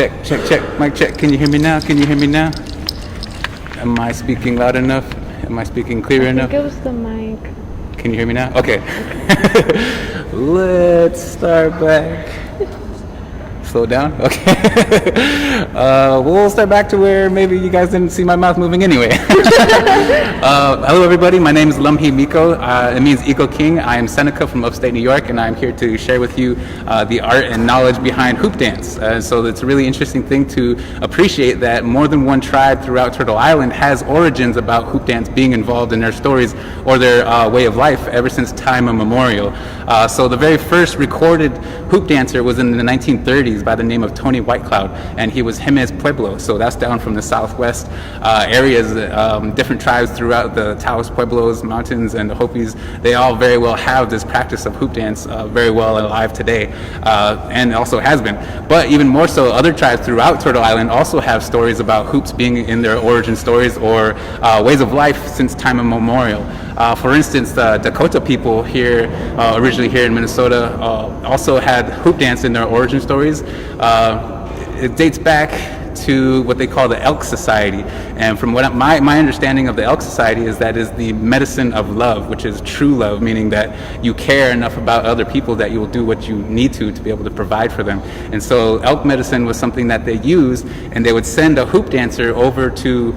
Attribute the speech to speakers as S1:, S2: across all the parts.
S1: Check, check, check. Mic check. Can you hear me now? Can you hear me now? Am I speaking loud enough? Am I speaking clear enough?
S2: I think it was the mic.
S1: Can you hear me now? Okay. Let's start back. Slow down? Okay. We'll start back to where maybe you guys didn't see my mouth moving anyway. Hello everybody, my name is Lumhe Micco. It means Eco King. I am Seneca from upstate New York, and I'm here to share with you the art and knowledge behind hoop dance. So it's a really interesting thing to appreciate that more than one tribe throughout Turtle Island has origins about hoop dance being involved in their stories or their way of life ever since time immemorial. So the very first recorded hoop dancer was in the 1930s by the name of Tony Whitecloud, and he was Jemez Pueblo. So that's down from the southwest areas, different tribes throughout the Taos Pueblos mountains and the Hopis. They all very well have this practice of hoop dance very well alive today, and also has been. But even more so, other tribes throughout Turtle Island also have stories about hoops being in their origin stories or ways of life since time immemorial. For instance, the Dakota people here, originally here in Minnesota, also had hoop dance in their origin stories. It dates back to what they call the Elk Society, and from what my understanding of the Elk Society is that is the medicine of love, which is true love, meaning that you care enough about other people that you will do what you need to be able to provide for them. And so elk medicine was something that they used, and they would send a hoop dancer over to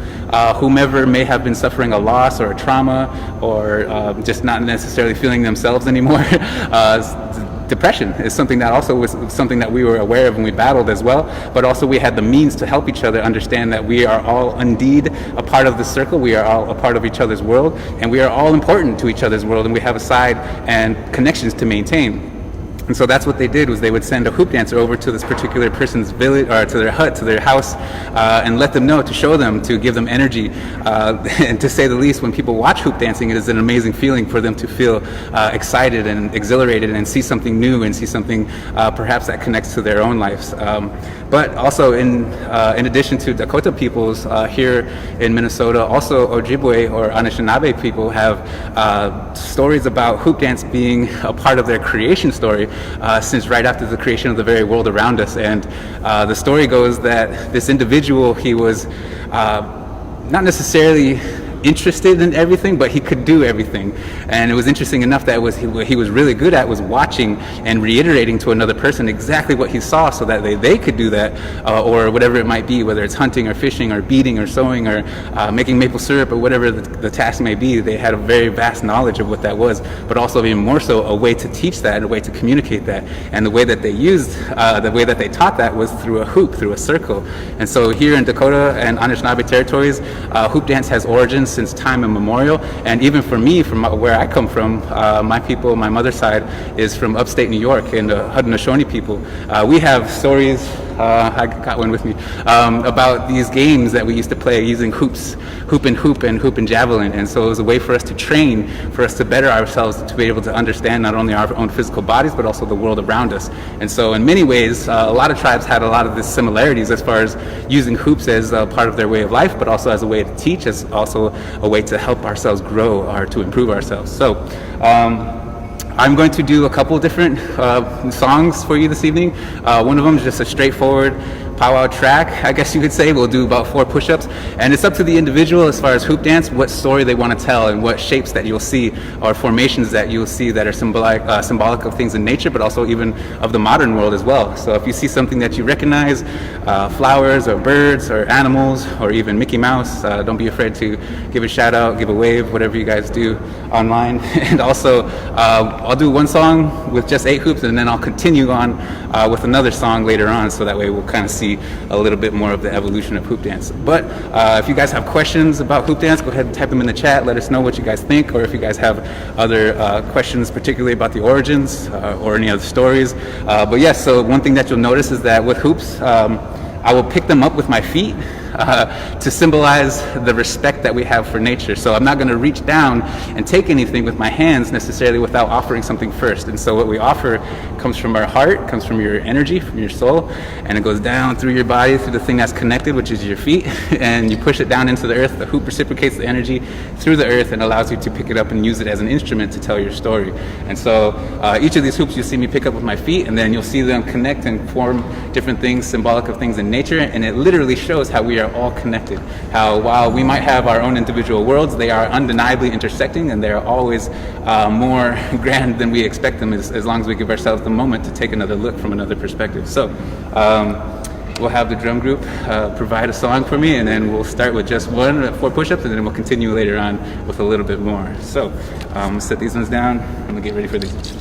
S1: whomever may have been suffering a loss or a trauma or just not necessarily feeling themselves anymore. Depression is something that also was something that we were aware of and we battled as well, but also we had the means to help each other understand that we are all indeed a part of the circle, we are all a part of each other's world, and we are all important to each other's world, and we have a side and connections to maintain. And so that's what they did, was they would send a hoop dancer over to this particular person's village, or to their hut, to their house, and let them know, to show them, to give them energy. And to say the least, when people watch hoop dancing, it is an amazing feeling for them to feel excited and exhilarated and see something new and see something perhaps that connects to their own lives. But also in addition to Dakota peoples here in Minnesota, also Ojibwe or Anishinaabe people have stories about hoop dance being a part of their creation story since right after the creation of the very world around us. And the story goes that this individual, he was not necessarily interested in everything, but he could do everything. And it was interesting enough that what he was really good at was watching and reiterating to another person exactly what he saw, so that they could do that, or whatever it might be, whether it's hunting or fishing or beading or sewing or making maple syrup or whatever the task may be. They had a very vast knowledge of what that was, but also even more so a way to teach that, a way to communicate that. And the way that they used, the way that they taught that was through a hoop, through a circle. And so here in Dakota and Anishinaabe territories, hoop dance has origins since time immemorial. And even for me, from where I come from, my people, my mother's side is from upstate New York, and the Haudenosaunee people. We have stories, I got one with me, about these games that we used to play using hoops, hoop and javelin. And so it was a way for us to train, for us to better ourselves, to be able to understand not only our own physical bodies, but also the world around us. And so in many ways, a lot of tribes had a lot of the similarities as far as using hoops as a part of their way of life, but also as a way to teach, as also a way to help ourselves grow or to improve ourselves. So I'm going to do a couple different songs for you this evening. One of them is just a straightforward powwow track, I guess you could say. We'll do about 4 push-ups, and it's up to the individual as far as hoop dance, what story they want to tell and what shapes that you'll see or formations that you'll see that are symbolic of things in nature, but also even of the modern world as well. So if you see something that you recognize, flowers or birds or animals or even Mickey Mouse, don't be afraid to give a shout out, give a wave, whatever you guys do online. And also I'll do one song with just 8 hoops, and then I'll continue on with another song later on, so that way we'll kind of see a little bit more of the evolution of hoop dance. But if you guys have questions about hoop dance, go ahead and type them in the chat. Let us know what you guys think, or if you guys have other questions, particularly about the origins or any other stories. But yes, so one thing that you'll notice is that with hoops, I will pick them up with my feet. to symbolize the respect that we have for nature. So I'm not going to reach down and take anything with my hands necessarily without offering something first. And so what we offer comes from our heart, comes from your energy, from your soul, and it goes down through your body, through the thing that's connected, which is your feet, and you push it down into the earth. The hoop reciprocates the energy through the earth and allows you to pick it up and use it as an instrument to tell your story. And so each of these hoops you see me pick up with my feet, and then you'll see them connect and form different things symbolic of things in nature, and it literally shows how we are all connected. How while we might have our own individual worlds, they are undeniably intersecting, and they are always more grand than we expect them as long as we give ourselves the moment to take another look from another perspective. So we'll have the drum group provide a song for me, and then we'll start with just 4 push-ups, and then we'll continue later on with a little bit more. So set these ones down. I'm gonna get ready for these.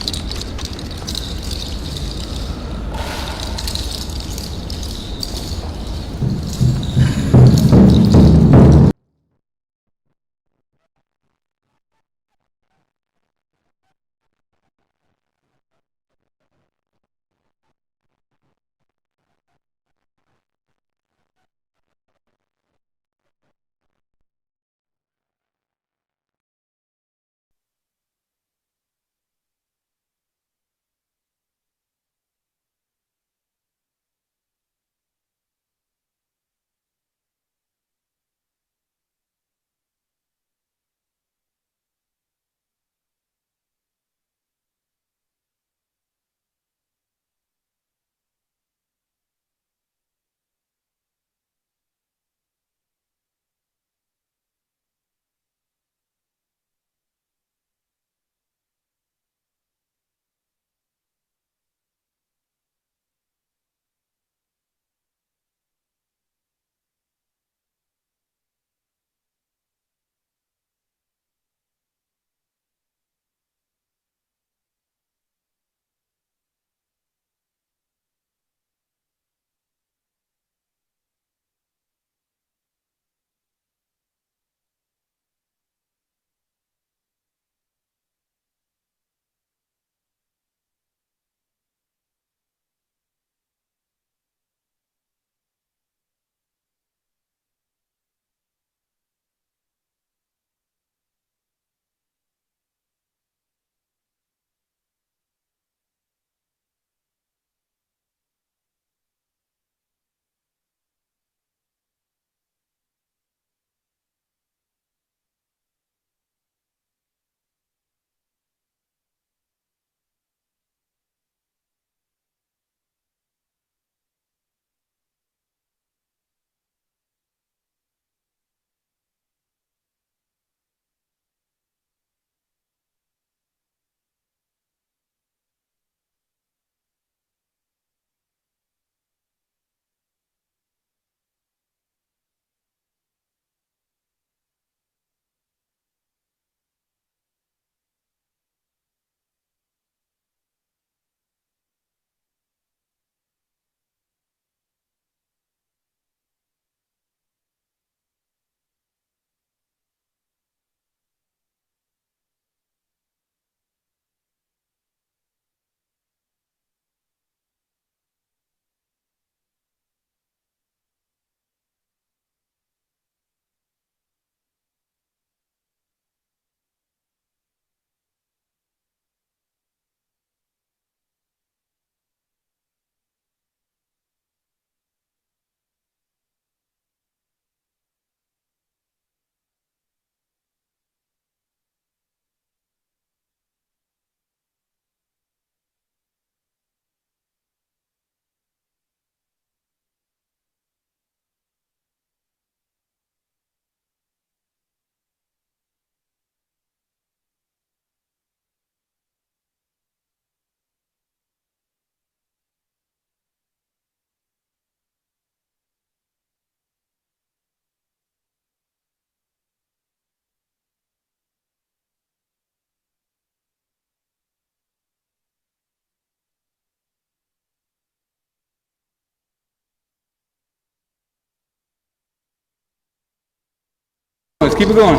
S1: Let's keep it going.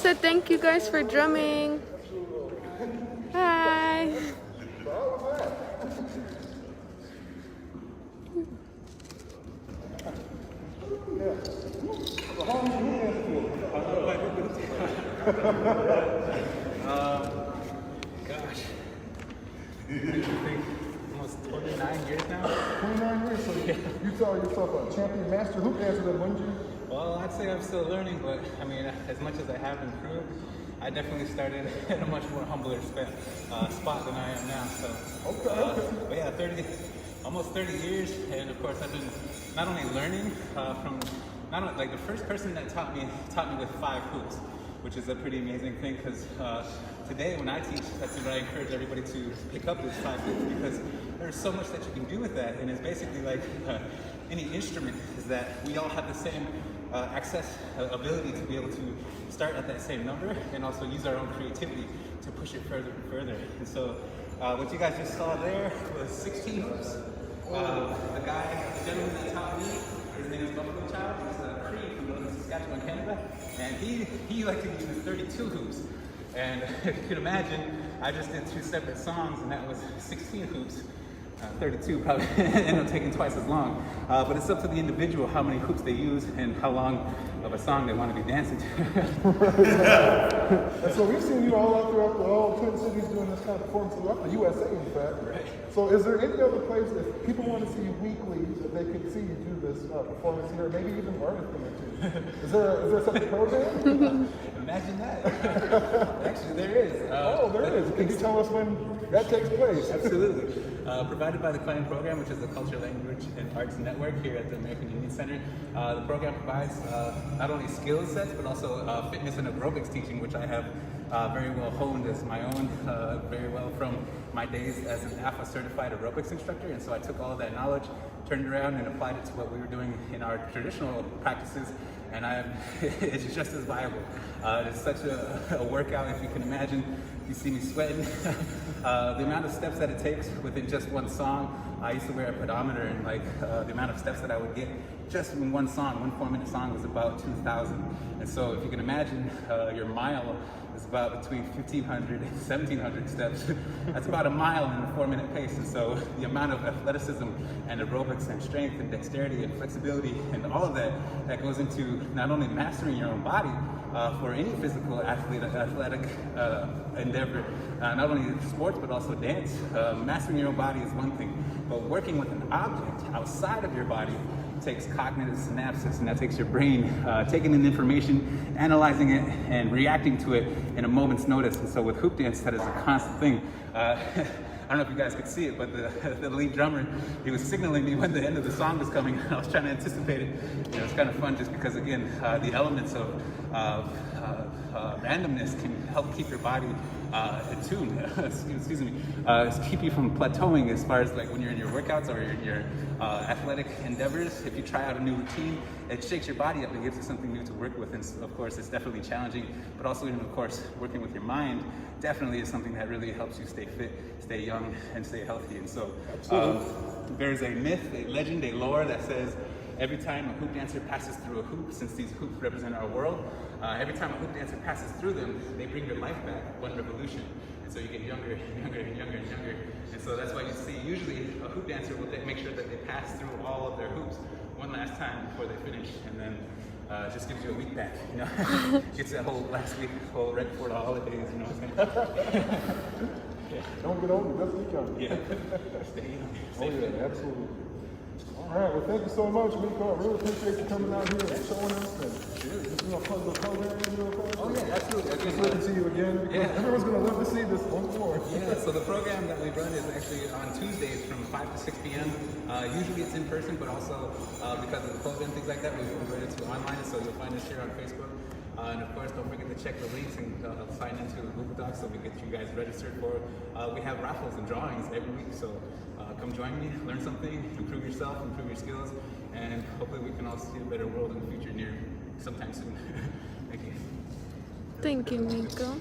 S2: said thank you guys for drumming. Hi.
S1: Gosh. I think almost 29 years now.
S3: 29 years, so you call yourself a champion master hoop dancer then, wouldn't you?
S1: Well, I'd say I'm still learning, but I mean, as much as I have improved, I definitely started at a much more humbler spot than I am now. So, but yeah, almost 30 years, and of course, I've been not only learning from not only, like the first person that taught me with 5 hoops, which is a pretty amazing thing because today when I teach, that's what I encourage everybody to pick up this 5 hoops because there's so much that you can do with that, and it's basically like any instrument is that we all have the same ability to be able to start at that same number and also use our own creativity to push it further and further. And so what you guys just saw there was 16 hoops. The gentleman that taught me, his name is Buffalo Child. He's a Cree from Northern Saskatchewan, Canada, and he liked to use 32 hoops. And if you can imagine, I just did 2 separate songs, and that was 16 hoops. 32 probably end up taking twice as long, but it's up to the individual how many hoops they use and how long of a song they want to be dancing to.
S3: And so we've seen you all out throughout all Twin Cities doing this kind of performance throughout the USA, in fact.
S1: Right.
S3: So is there any other place if people want to see you weekly that they could see you do this performance here, maybe even learn a thing or two? Is there such a program?
S1: Imagine that. Actually, there is.
S3: There is. Can you tell us when that takes place?
S1: Absolutely. Provided by the Klein Program, which is the Culture, Language, and Arts Network here at the American Indian Center. The program provides not only skill sets, but also fitness and aerobics teaching, which I have very well honed as my own, very well from my days as an AFA certified aerobics instructor. And so I took all of that knowledge, turned around and applied it to what we were doing in our traditional practices, and it's just as viable. It's such a workout, if you can imagine. You see me sweating. The amount of steps that it takes within just one song. I used to wear a pedometer, and the amount of steps that I would get just in one song, one 4-minute song, was about 2,000. And so if you can imagine, your mile is about between 1,500 and 1,700 steps. That's about a mile in a 4-minute pace. And so the amount of athleticism and aerobics and strength and dexterity and flexibility and all of that goes into not only mastering your own body, for any physical athletic endeavor, not only sports but also dance. Mastering your own body is one thing, but working with an object outside of your body takes cognitive synapses, and that takes your brain taking in information, analyzing it, and reacting to it in a moment's notice. And so with hoop dance, that is a constant thing. I don't know if you guys could see it, but the lead drummer, he was signaling me when the end of the song was coming. I was trying to anticipate it. You know, it's kind of fun just because, again, the elements of randomness can help keep your body in tune. Excuse me. Keep you from plateauing as far as like when you're in your workouts or in your athletic endeavors. If you try out a new routine, it shakes your body up and gives you something new to work with. And of course, it's definitely challenging, but also, of course, working with your mind definitely is something that really helps you stay fit, stay young, and stay healthy. And so there's a myth, a legend, a lore that says every time a hoop dancer passes through a hoop, since these hoops represent our world, every time a hoop dancer passes through them, they bring your life back, one revolution. And so you get younger and younger and younger and younger. And so that's why you see usually a hoop dancer will make sure that they pass through all of their hoops one last time before they finish, and then just gives you a week back, you know. Gets that whole last week, right before the holidays, you know what I'm saying? Yeah.
S3: Don't get old, just get young.
S1: Yeah. Stay young.
S3: Oh yeah, absolutely. All right, well, thank you so much, Micco. I really appreciate you coming out here and showing us and plug the program real quick.
S1: Oh yeah, absolutely.
S3: Just looking to see you again.
S1: Yeah.
S3: Everyone's gonna love to see this once more.
S1: Yeah, so the program that we run is actually on Tuesdays from 5 to 6 p.m. Usually it's in person, but also because of the COVID and things like that, we've converted to online, so you'll find us here on Facebook. And of course, don't forget to check the links and sign into the Google Docs so we get you guys registered for. We have raffles and drawings every week, so come join me, learn something, improve yourself, improve your skills, and hopefully we can all see a better world in the future sometime soon. Thank you.
S2: Thank you, Micco.